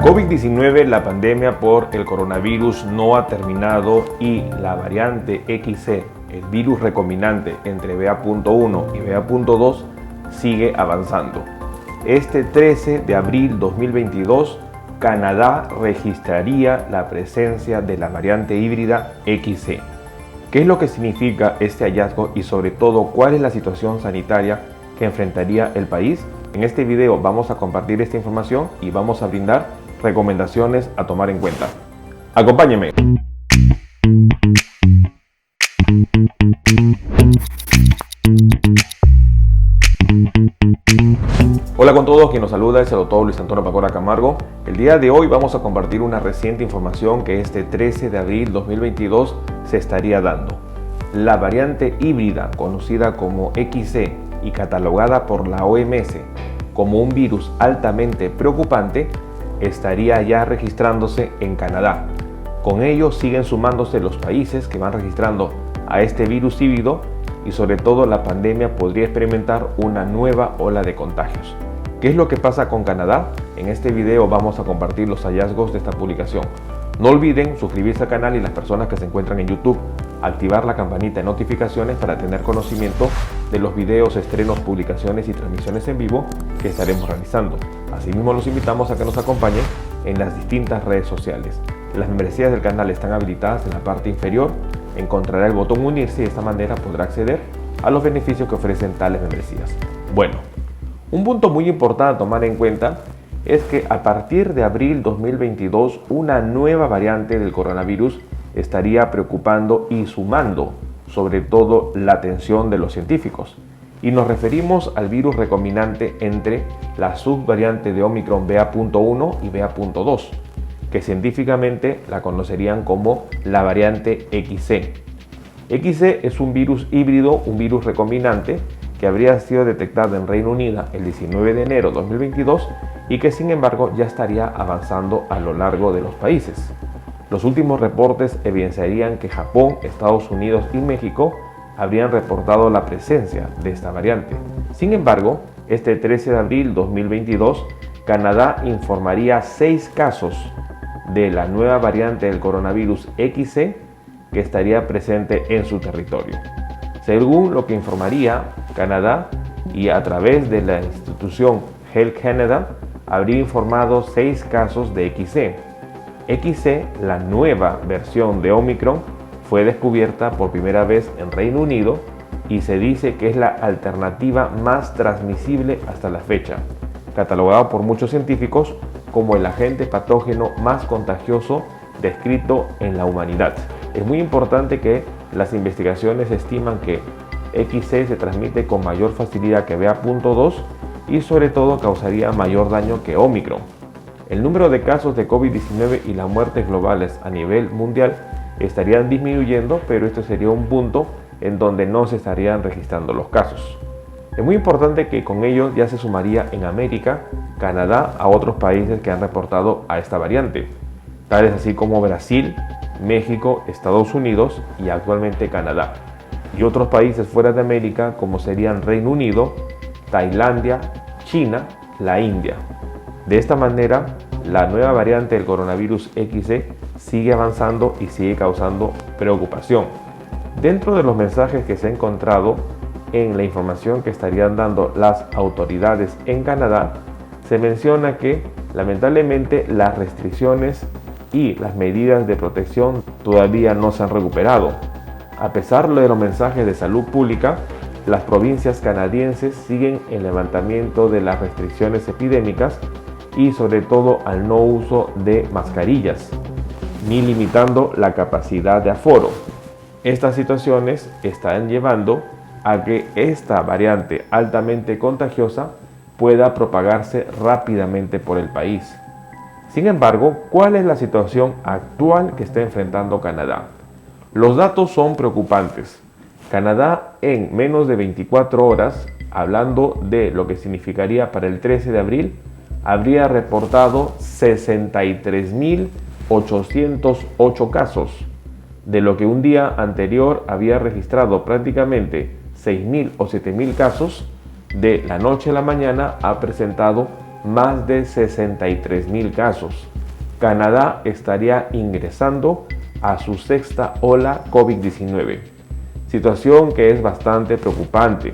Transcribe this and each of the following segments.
COVID-19, la pandemia por el coronavirus no ha terminado y la variante XC, el virus recombinante entre BA.1 y BA.2, sigue avanzando. Este 13 de abril 2022, Canadá registraría la presencia de la variante híbrida XC. ¿Qué es lo que significa este hallazgo y sobre todo cuál es la situación sanitaria que enfrentaría el país? En este video vamos a compartir esta información y vamos a brindar recomendaciones a tomar en cuenta. Acompáñenme. Hola con todos, quien nos saluda es el doctor Luis Antonio Pacora Camargo. El día de hoy vamos a compartir una reciente información que este 13 de abril 2022 se estaría dando. La variante híbrida, conocida como XC y catalogada por la OMS como un virus altamente preocupante, estaría ya registrándose en Canadá. Con ello siguen sumándose los países que van registrando a este virus híbrido y sobre todo la pandemia podría experimentar una nueva ola de contagios. ¿Qué es lo que pasa con Canadá? En este video vamos a compartir los hallazgos de esta publicación. No olviden suscribirse al canal y las personas que se encuentran en YouTube, activar la campanita de notificaciones para tener conocimiento de los videos, estrenos, publicaciones y transmisiones en vivo que estaremos realizando. Asimismo los invitamos a que nos acompañen en las distintas redes sociales. Las membresías del canal están habilitadas en la parte inferior. Encontrará el botón unirse y de esta manera podrá acceder a los beneficios que ofrecen tales membresías. Bueno, un punto muy importante a tomar en cuenta es que a partir de abril 2022 una nueva variante del coronavirus estaría preocupando y sumando sobre todo la atención de los científicos. Y nos referimos al virus recombinante entre la subvariante de Omicron BA.1 y BA.2, que científicamente la conocerían como la variante XC. XC es un virus híbrido, un virus recombinante que habría sido detectado en Reino Unido el 19 de enero de 2022 y que sin embargo ya estaría avanzando a lo largo de los países. Los últimos reportes evidenciarían que Japón, Estados Unidos y México habrían reportado la presencia de esta variante. Sin embargo, este 13 de abril 2022, Canadá informaría 6 casos de la nueva variante del coronavirus XC que estaría presente en su territorio. Según lo que informaría Canadá y a través de la institución Health Canada, habría informado 6 casos de XC. XC, la nueva versión de Omicron, fue descubierta por primera vez en Reino Unido y se dice que es la alternativa más transmisible hasta la fecha, catalogado por muchos científicos como el agente patógeno más contagioso descrito en la humanidad. Es muy importante que las investigaciones estiman que XC se transmite con mayor facilidad que BA.2 y sobre todo causaría mayor daño que Omicron. El número de casos de COVID-19 y las muertes globales a nivel mundial estarían disminuyendo, pero esto sería un punto en donde no se estarían registrando los casos. Es muy importante que con ello ya se sumaría en América, Canadá, a otros países que han reportado a esta variante, tales así como Brasil, México, Estados Unidos y actualmente Canadá, y otros países fuera de América como serían Reino Unido, Tailandia, China, la India. De esta manera, la nueva variante del coronavirus XC sigue avanzando y sigue causando preocupación. Dentro de los mensajes que se ha encontrado en la información que estarían dando las autoridades en Canadá, se menciona que lamentablemente las restricciones y las medidas de protección todavía no se han recuperado. A pesar de los mensajes de salud pública, las provincias canadienses siguen el levantamiento de las restricciones epidémicas y sobre todo al no uso de mascarillas, ni limitando la capacidad de aforo. Estas situaciones están llevando a que esta variante altamente contagiosa pueda propagarse rápidamente por el país. Sin embargo, ¿cuál es la situación actual que está enfrentando Canadá? Los datos son preocupantes. Canadá en menos de 24 horas, hablando de lo que significaría para el 13 de abril, habría reportado 63.808 casos, de lo que un día anterior había registrado prácticamente 6.000 o 7.000 casos. De la noche a la mañana ha presentado más de 63.000 casos. Canadá estaría ingresando a su sexta ola COVID-19, situación que es bastante preocupante,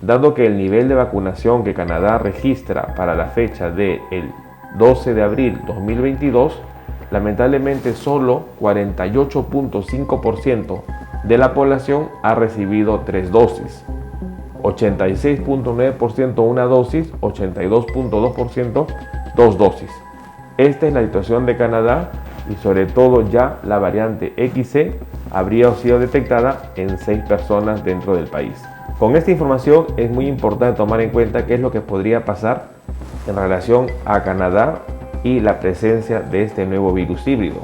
dado que el nivel de vacunación que Canadá registra para la fecha del 12 de abril 2022, lamentablemente solo 48.5% de la población ha recibido 3 dosis, 86.9% una dosis, 82.2% 2 dosis. Esta es la situación de Canadá y sobre todo ya la variante XC habría sido detectada en 6 personas dentro del país. Con esta información es muy importante tomar en cuenta qué es lo que podría pasar en relación a Canadá y la presencia de este nuevo virus híbrido.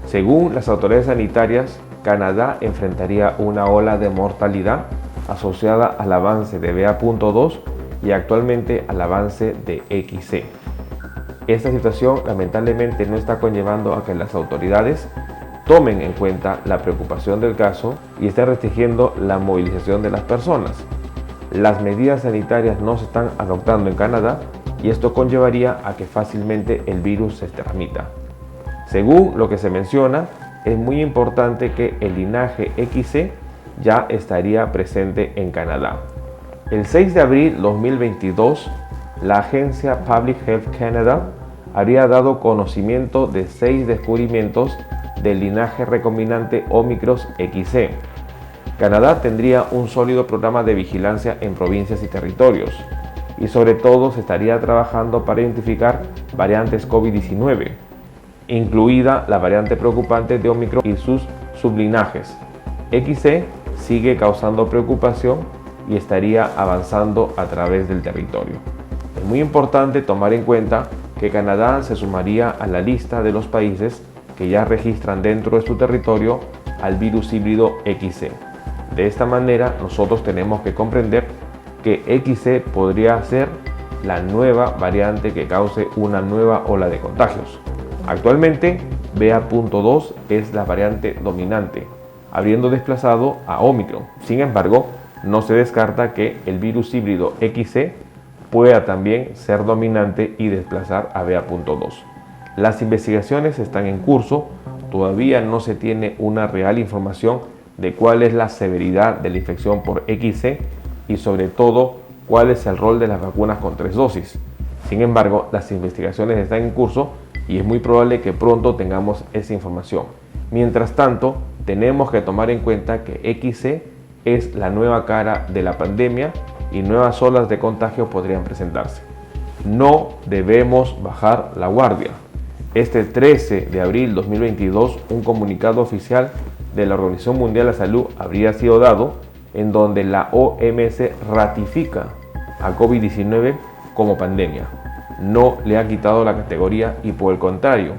Según las autoridades sanitarias, Canadá enfrentaría una ola de mortalidad asociada al avance de BA.2 y actualmente al avance de XC. Esta situación lamentablemente no está conllevando a que las autoridades tomen en cuenta la preocupación del caso y estén restringiendo la movilización de las personas. Las medidas sanitarias no se están adoptando en Canadá y esto conllevaría a que fácilmente el virus se transmita. Según lo que se menciona, es muy importante que el linaje XC ya estaría presente en Canadá. El 6 de abril 2022, la agencia Public Health Canada habría dado conocimiento de 6 descubrimientos del linaje recombinante Omicron XC. Canadá tendría un sólido programa de vigilancia en provincias y territorios y sobre todo se estaría trabajando para identificar variantes COVID-19, incluida la variante preocupante de Omicron y sus sublinajes. XC sigue causando preocupación y estaría avanzando a través del territorio. Es muy importante tomar en cuenta que Canadá se sumaría a la lista de los países que ya registran dentro de su territorio al virus híbrido XC. De esta manera, nosotros tenemos que comprender que XC podría ser la nueva variante que cause una nueva ola de contagios. Actualmente, BA.2 es la variante dominante, habiendo desplazado a Omicron. Sin embargo, no se descarta que el virus híbrido XC pueda también ser dominante y desplazar a BA.2. Las investigaciones están en curso, todavía no se tiene una real información de cuál es la severidad de la infección por XC y sobre todo cuál es el rol de las vacunas con 3 dosis. Sin embargo, las investigaciones están en curso y es muy probable que pronto tengamos esa información. Mientras tanto, tenemos que tomar en cuenta que XC es la nueva cara de la pandemia y nuevas olas de contagio podrían presentarse. No debemos bajar la guardia. Este 13 de abril 2022, un comunicado oficial de la Organización Mundial de la Salud habría sido dado en donde la OMS ratifica a COVID-19 como pandemia. No le ha quitado la categoría y por el contrario,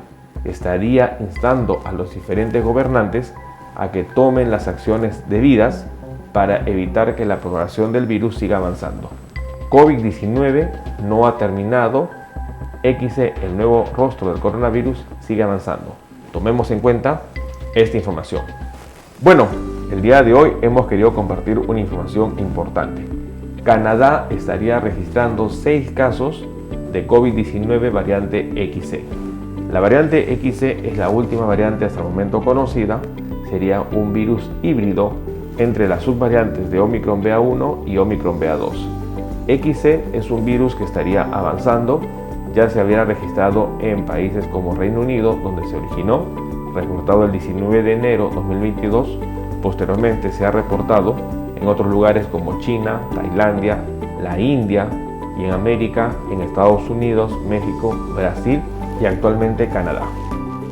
estaría instando a los diferentes gobernantes a que tomen las acciones debidas para evitar que la propagación del virus siga avanzando. COVID-19 no ha terminado, XC, el nuevo rostro del coronavirus, sigue avanzando. Tomemos en cuenta esta información. Bueno, el día de hoy hemos querido compartir una información importante. Canadá estaría registrando 6 casos de COVID-19 variante XC. La variante XC es la última variante hasta el momento conocida. Sería un virus híbrido entre las subvariantes de Omicron BA1 y Omicron BA2. XC es un virus que estaría avanzando. Ya se había registrado en países como Reino Unido, donde se originó, reportado el 19 de enero 2022. Posteriormente se ha reportado en otros lugares como China, Tailandia, la India y en América, en Estados Unidos, México, Brasil y actualmente Canadá.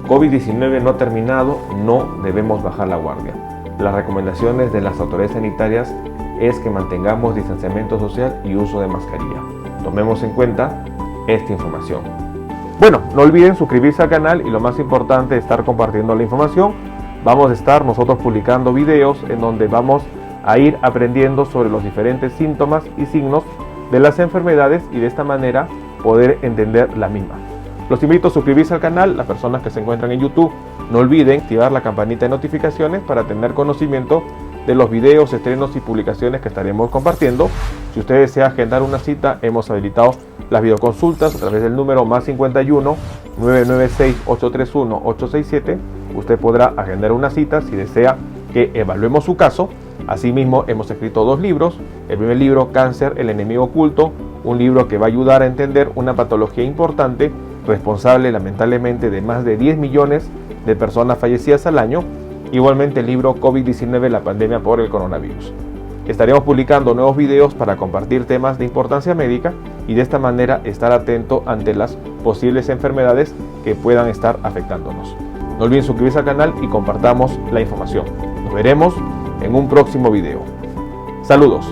COVID-19 no terminado, no debemos bajar la guardia. Las recomendaciones de las autoridades sanitarias es que mantengamos distanciamiento social y uso de mascarilla. Tomemos en cuenta esta información. Bueno, no olviden suscribirse al canal y lo más importante, estar compartiendo la información. Vamos a estar nosotros publicando videos en donde vamos a ir aprendiendo sobre los diferentes síntomas y signos de las enfermedades y de esta manera poder entender la misma. Los invito a suscribirse al canal, las personas que se encuentran en YouTube, no olviden activar la campanita de notificaciones para tener conocimiento de los videos, estrenos y publicaciones que estaremos compartiendo. Si usted desea agendar una cita, hemos habilitado las videoconsultas a través del número +51 996 831 867. Usted podrá agendar una cita si desea que evaluemos su caso. Asimismo, hemos escrito 2 libros. El primer libro, Cáncer, el enemigo oculto, un libro que va a ayudar a entender una patología importante, responsable lamentablemente de más de 10 millones de personas fallecidas al año. Igualmente el libro COVID-19, la pandemia por el coronavirus. Estaremos publicando nuevos videos para compartir temas de importancia médica y de esta manera estar atento ante las posibles enfermedades que puedan estar afectándonos. No olviden suscribirse al canal y compartamos la información. Nos veremos en un próximo video. Saludos.